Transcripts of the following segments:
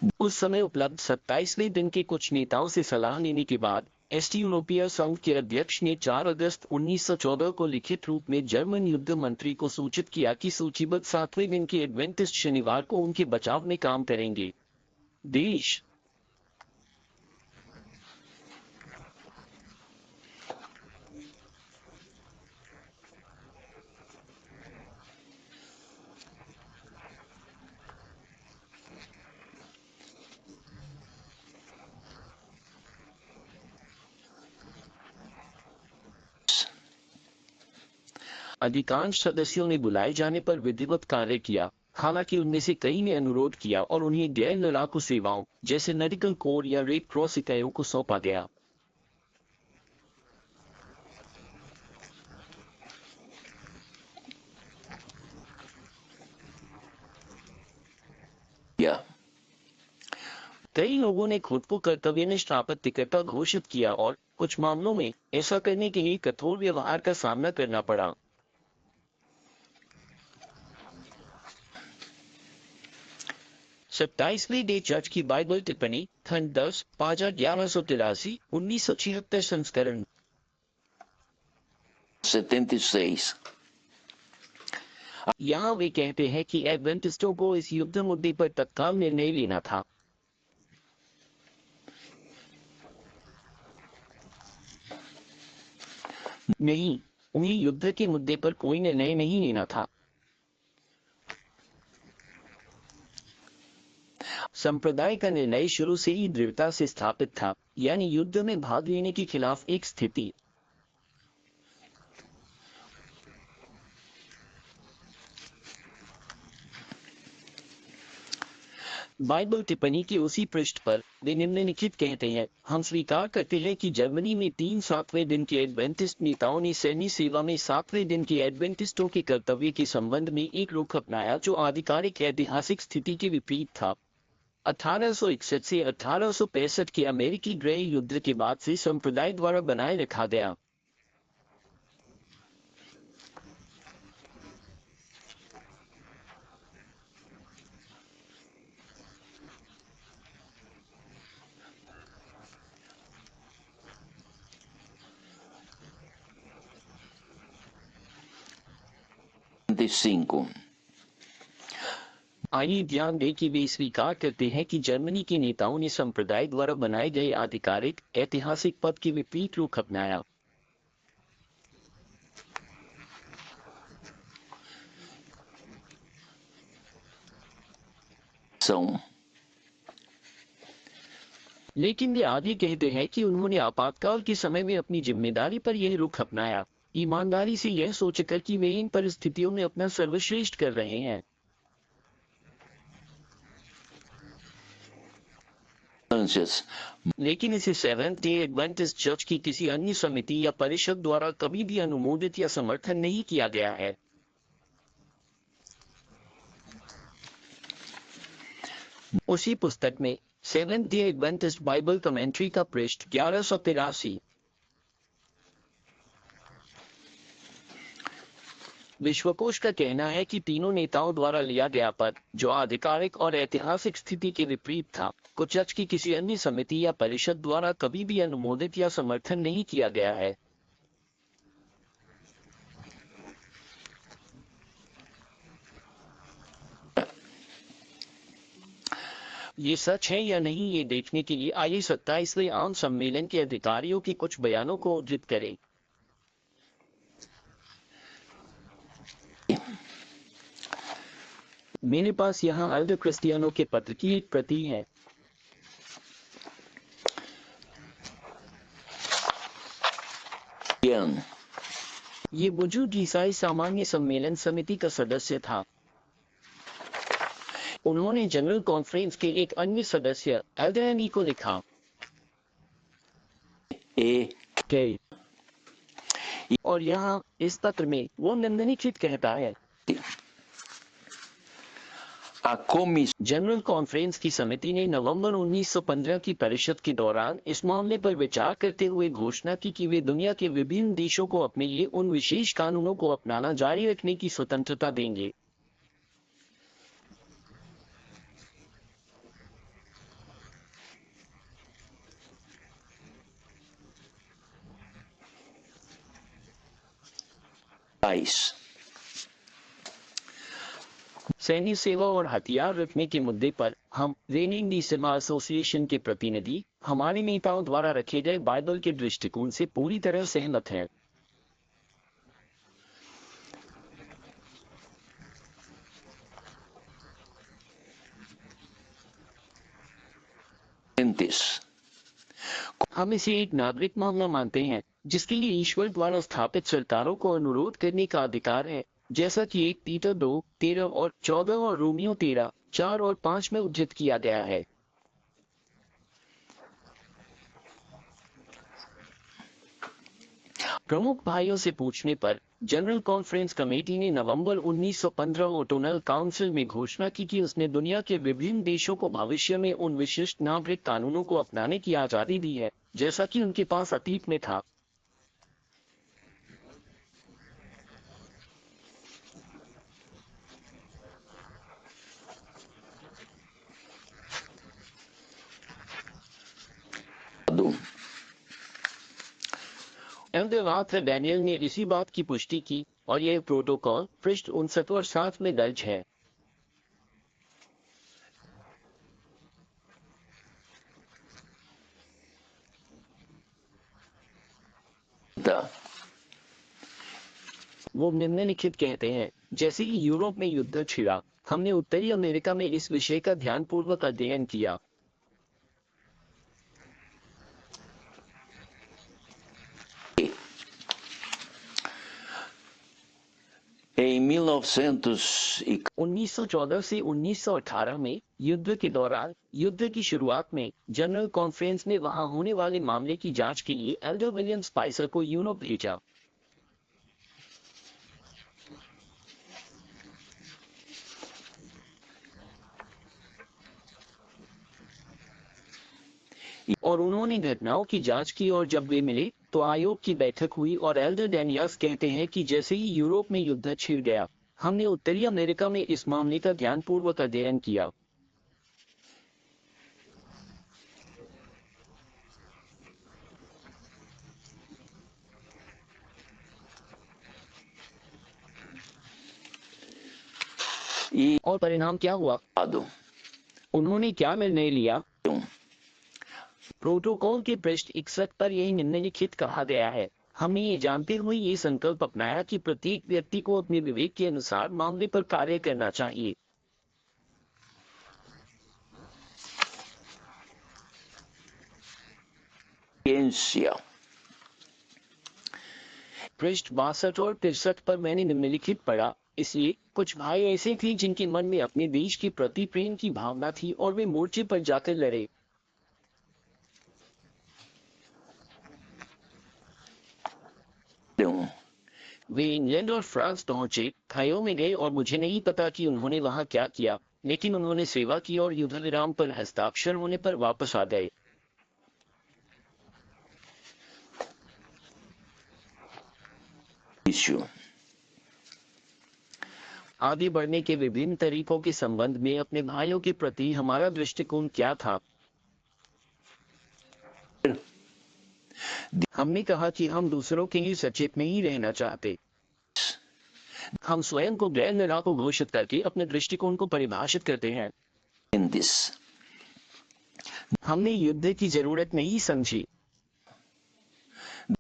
उस समय उपलब्ध 27वें दिन के कुछ नेताओं से सलाह लेने के बाद यूरोपीय संघ के अध्यक्ष ने 4 अगस्त 1914 को लिखित रूप में जर्मन युद्ध मंत्री को सूचित किया कि सूचीबद्ध 7वें दिन के एडवेंटिस्ट शनिवार को उनके बचाव में काम करेंगे। देश अधिकांश सदस्यों ने बुलाए जाने पर विधिवत कार्य किया। हालांकि उनमें से कई ने अनुरोध किया और उन्हें गैर लड़ाकू सेवाओं जैसे मेडिकल कोर या रेड क्रॉस इकाइयों को सौंपा गया। 呀， कई लोगों ने खुद को कर्तव्यनिष्ठ आपत्तिकर्ता घोषित किया और कुछ मामलों में ऐसा करने के लिए कठोर व्यवहार का सामना करना पड़ा। 27वीं डे चर्च की बाइबल टिप्पणी खंड 10 पाजा 1183 1976 संस्करण 76. यहाँ वे कहते हैं कि एडवेंटिस्टों को इस युद्ध मुद्दे पर तत्काल निर्णय लेना था। नहीं, उन्हें युद्ध के मुद्दे पर कोई निर्णय नहीं लेना था। संप्रदाय का निर्णय शुरू से ही दृढ़ता से स्थापित था, यानी युद्ध में भाग लेने के खिलाफ एक स्थिति। बाइबल टिप्पणी के उसी पृष्ठ पर वे निम्नलिखित कहते हैं, हम स्वीकार करते हैं कि जर्मनी में 3 7वें दिन के एडवेंटिस्ट नेताओं ने सैन्य सेवा में 7वें दिन के एडवेंटिस्टों के कर्तव्य के संबंध में एक रुख अपनाया जो आधिकारिक ऐतिहासिक स्थिति के विपरीत था। 1861 से 1865 के अमेरिकी गृह युद्ध के बाद से संप्रदाय द्वारा बनाए रखा गया। आइए ध्यान दें कि वे स्वीकार करते हैं कि जर्मनी के नेताओं ने संप्रदाय द्वारा बनाए गए आधिकारिक ऐतिहासिक पद के विपरीत रुख अपनाया। लेकिन वे आगे कहते हैं कि उन्होंने आपातकाल के समय में अपनी जिम्मेदारी पर यह रुख अपनाया, ईमानदारी से यह सोचकर कि वे इन परिस्थितियों में अपना सर्वश्रेष्ठ कर रहे हैं। लेकिन इसे सेवेंथ डे एडवेंटिस्ट चर्च की किसी अन्य समिति या परिषद द्वारा कभी भी अनुमोदित या समर्थन नहीं किया गया है। उसी पुस्तक में seventh day Adventist Bible commentary का पृष्ठ 1183 विश्वकोश का कहना है कि तीनों नेताओं द्वारा लिया गया पद, जो आधिकारिक और ऐतिहासिक स्थिति के विपरीत था, को चर्च की किसी अन्य समिति या परिषद द्वारा कभी भी अनुमोदित या समर्थन नहीं किया गया है। ये सच है या नहीं, ये देखने के लिए आइए 27वें आम सम्मेलन के अधिकारियों के कुछ बयानों को उद्धृत करें। मेरे पास यहाँ अल्डर क्रिस्टियानो के पत्र की एक प्रति है। ये बुजुर्ग ईसाई सामान्य सम्मेलन समिति का सदस्य था। उन्होंने जनरल कॉन्फ्रेंस के एक अन्य सदस्य एल्डरनी को लिखा और यहाँ इस पत्र में वो निम्नलिखित कहता है, जनरल कॉन्फ्रेंस की समिति ने नवंबर 1915 की परिषद के दौरान इस मामले पर विचार करते हुए घोषणा की कि वे दुनिया के विभिन्न देशों को अपने लिए उन विशेष कानूनों को अपनाना जारी रखने की स्वतंत्रता देंगे। país. सैन्य सेवा और हथियार रखने के मुद्दे पर हम रेनिंग दी सिमा एसोसिएशन के प्रतिनिधि हमारे नेताओं द्वारा रखे गए बाइबल के दृष्टिकोण से पूरी तरह सहमत हैं। हम इसे एक नागरिक मामला मानते हैं जिसके लिए ईश्वर द्वारा स्थापित सरकारों को अनुरोध करने का अधिकार है, जैसा कि 1 पीटर 2:13 और 14 और रोमियो 13:4 और 5 में उद्धृत किया गया है। प्रमुख भाइयों से पूछने पर जनरल कॉन्फ्रेंस कमेटी ने नवंबर 1915 ओटोनल काउंसिल में घोषणा की कि उसने दुनिया के विभिन्न देशों को भविष्य में उन विशिष्ट नागरिक कानूनों को अपनाने की आजादी दी है जैसा कि उनके पास अतीत में था। एल्डर डैनियल ने इसी बात की पुष्टि की और यह प्रोटोकॉल पृष्ठ 59 और 7 में दर्ज है। वो निम्नलिखित कहते हैं, जैसे ही यूरोप में युद्ध छिड़ा, हमने उत्तरी अमेरिका में इस विषय का ध्यानपूर्वक अध्ययन किया। Em 1914 से 1918 में युद्ध के दौरान युद्ध की शुरुआत में जनरल कॉन्फ्रेंस ने वहां होने वाले मामले की जांच के लिए एल्डर विलियम स्पाइसर को यूरोप भेजा। और उन्होंने घटनाओं की जांच की और जब वे मिले तो आयोग की बैठक हुई और एल्डर डैनियल्स कहते हैं कि जैसे ही यूरोप में युद्ध छिड़ गया, हमने उत्तरी अमेरिका में इस मामले का ध्यानपूर्वक अध्ययन किया। और परिणाम क्या हुआ? उन्होंने क्या निर्णय लिया? प्रोटोकॉल के पृष्ठ 61 पर यही निम्नलिखित कहा गया है, हमने ये जानते हुए ये संकल्प अपनाया कि प्रत्येक व्यक्ति को अपने विवेक के अनुसार मामले पर कार्य करना चाहिए। पृष्ठ 62 और 63 पर मैंने निम्नलिखित पढ़ा, इसलिए कुछ भाई ऐसे थे जिनके मन में अपने देश के प्रति प्रेम की भावना थी और वे मोर्चे पर जाकर लड़े। वे इंग्लैंड और फ्रांस पहुंचे, भाइयों में गए और मुझे नहीं पता कि उन्होंने वहां क्या किया, लेकिन उन्होंने सेवा की और युद्ध विराम पर हस्ताक्षर होने पर वापस आ गए। आगे बढ़ने के विभिन्न तरीकों के संबंध में अपने भाइयों के प्रति हमारा दृष्टिकोण क्या था? हमने कहा कि हम दूसरों के लिए सचेत नहीं रहना चाहते। हम स्वयं को गैर निराको घोषित करके अपने दृष्टिकोण को परिभाषित करते हैं। हमने युद्ध की जरूरत नहीं समझी।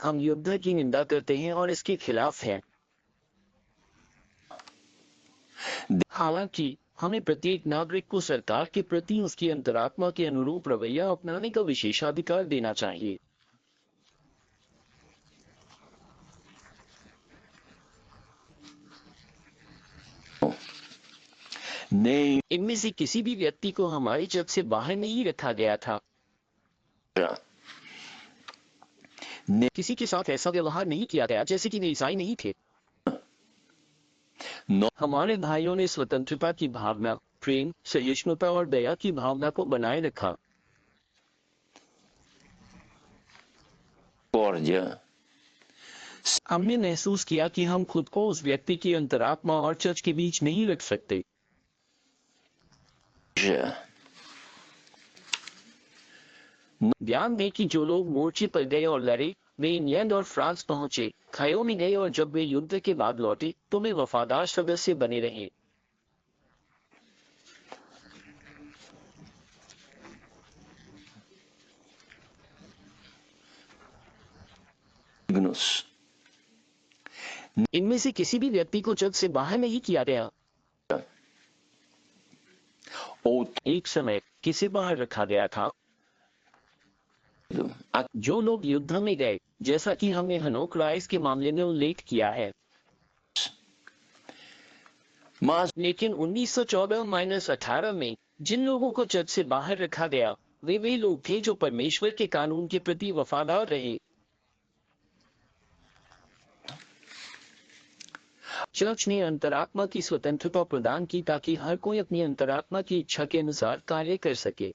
हम युद्ध की निंदा करते हैं और इसके खिलाफ हैं। हालांकि हमें प्रत्येक नागरिक को सरकार के प्रति उसकी अंतरात्मा के अनुरूप रवैया अपनाने का विशेषाधिकार देना चाहिए। इनमें से किसी भी व्यक्ति को हमारी जब से बाहर नहीं रखा गया था। किसी के साथ ऐसा व्यवहार नहीं किया गया जैसे कि वे ईसाई नहीं थे। हमारे भाइयों ने स्वतंत्रता की भावना, प्रेम, सहिष्णुता और दया की भावना को बनाए रखा। हमने महसूस किया कि हम खुद को उस व्यक्ति की अंतरात्मा और चर्च के बीच नहीं रख सकते। ध्यान दें कि जो लोग मोर्चे पर गए और लड़े, वे इंग्लैंड और फ्रांस पहुंचे, खायों में गए और जब वे युद्ध के बाद लौटे तो वे वफादार सदस्य बने रहे। Gnus. इनमें से किसी भी व्यक्ति को जग से बाहर नहीं किया गया। Outro. एक समय किसे बाहर रखा गया था? जो लोग युद्ध में गए, जैसा कि हमने हनोक राइस के मामले में उल्लेख किया है। Mas लेकिन 1914-18 में जिन लोगों को जज से बाहर रखा गया, वे लोग थे जो परमेश्वर के कानून के प्रति वफादार रहे। चर्च ने अंतरात्मा की स्वतंत्रता प्रदान की ताकि हर कोई अपनी अंतरात्मा की इच्छा के अनुसार कार्य कर सके।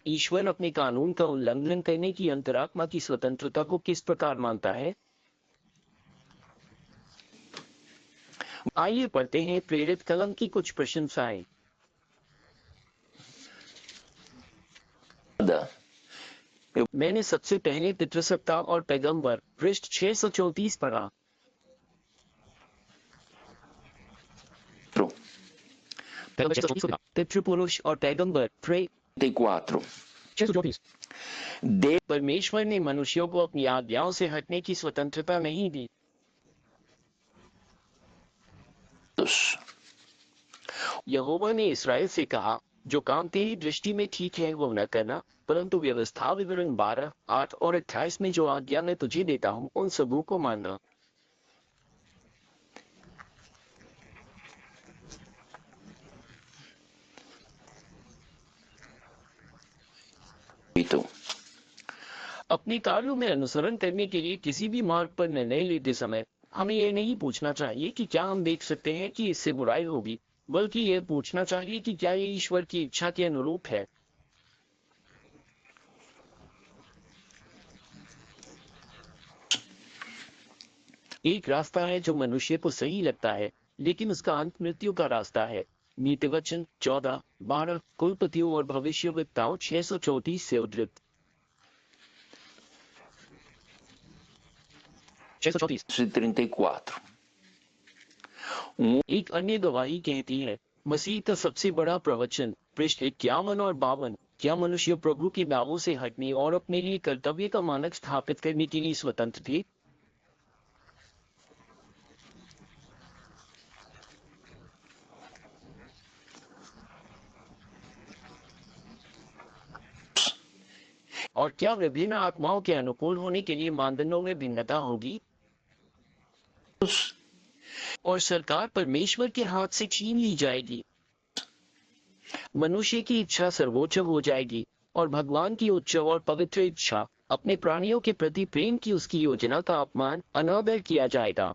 ईश्वर अपने कानून का उल्लंघन करने की अंतरात्मा की स्वतंत्रता को किस प्रकार मानता है? आइए पढ़ते हैं प्रेरित कलम की कुछ प्रशंसाएं। nada. मैंने सबसे पहले पितृसत्ता और पैगंबर पृष्ठ 634 पढ़ा। पितृपुरुष और पैगंबर प्रे 34. 634। Deus परमेश्वर ने मनुष्यों को अपनी आज्ञाओं से हटने की स्वतंत्रता नहीं दी। यहोवा ने इसराइल से कहा, जो काम तेरी दृष्टि में ठीक है वो न करना, परंतु व्यवस्था विवरण 12, 8 और 28 में जो आज्ञा मैं तुझे देता हूँ उन सबों को मानना। Espírito. अपने कार्यों में अनुसरण करने के लिए किसी भी मार्ग पर निर्णय लेते समय हमें यह नहीं पूछना चाहिए कि क्या हम देख सकते हैं कि इससे बुराई होगी, बल्कि यह पूछना चाहिए कि क्या ये ईश्वर की इच्छा के अनुरूप है। एक रास्ता है जो मनुष्य को सही लगता है, लेकिन उसका अंत मृत्यु का रास्ता है। नीतिवचन 14, 12, कुलपतियों और भविष्यवक्ताओं 634 से उद्धृत। 634। 34. एक अन्य गवाही कहती है, मसीह का सबसे बड़ा प्रवचन पृष्ठ 51 और 52। क्या मनुष्य प्रभु की बातों से हटने और अपने लिए कर्तव्य का मानक स्थापित करने के लिए स्वतंत्र थे? और क्या विभिन्न आत्माओं के अनुकूल होने के लिए मानदंडों में भिन्नता होगी? और सरकार परमेश्वर के हाथ से छीन ली जाएगी। मनुष्य की इच्छा सर्वोच्च हो जाएगी और भगवान की उच्च और पवित्र इच्छा, अपने प्राणियों के प्रति प्रेम की उसकी योजना का अपमान, अनादर किया जाएगा।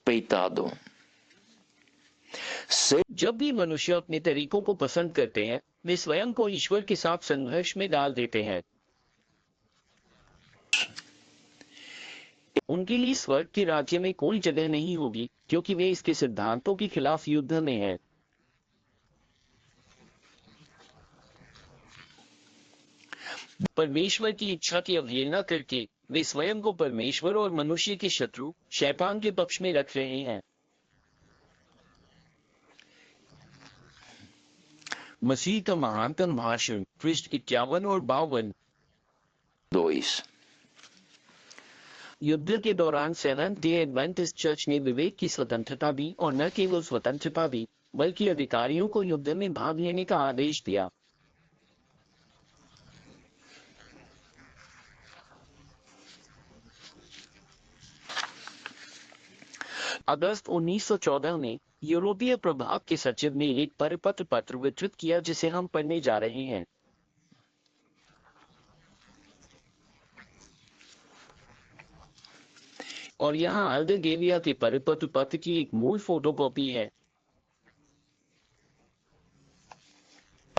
Peitado. जब भी मनुष्य अपने तरीकों को पसंद करते हैं, वे स्वयं को ईश्वर के साथ संघर्ष में डाल देते हैं। उनके लिए स्वर्ग के राज्य में कोई जगह नहीं होगी, क्योंकि वे इसके सिद्धांतों के खिलाफ युद्ध में हैं। परमेश्वर की इच्छा की अवहेलना करके वे स्वयं को परमेश्वर और मनुष्य के शत्रु शैतान के पक्ष में रख रहे हैं। मसीह का महानतम भाषण पृष्ठ 51 और 52। 2. युद्ध के दौरान सेवंथ डे एडवेंटिस्ट चर्च ने विवेक की स्वतंत्रता दी और न केवल स्वतंत्रता दी, बल्कि अधिकारियों को युद्ध में भाग लेने का आदेश दिया। अगस्त 1914 में यूरोपीय प्रभाग के सचिव ने एक परिपत्र पत्र वितरित किया जिसे हम पढ़ने जा रहे हैं। और यहाँ अल्दर गेविया के परिपत्र पत्र की एक मूल फोटोकॉपी है।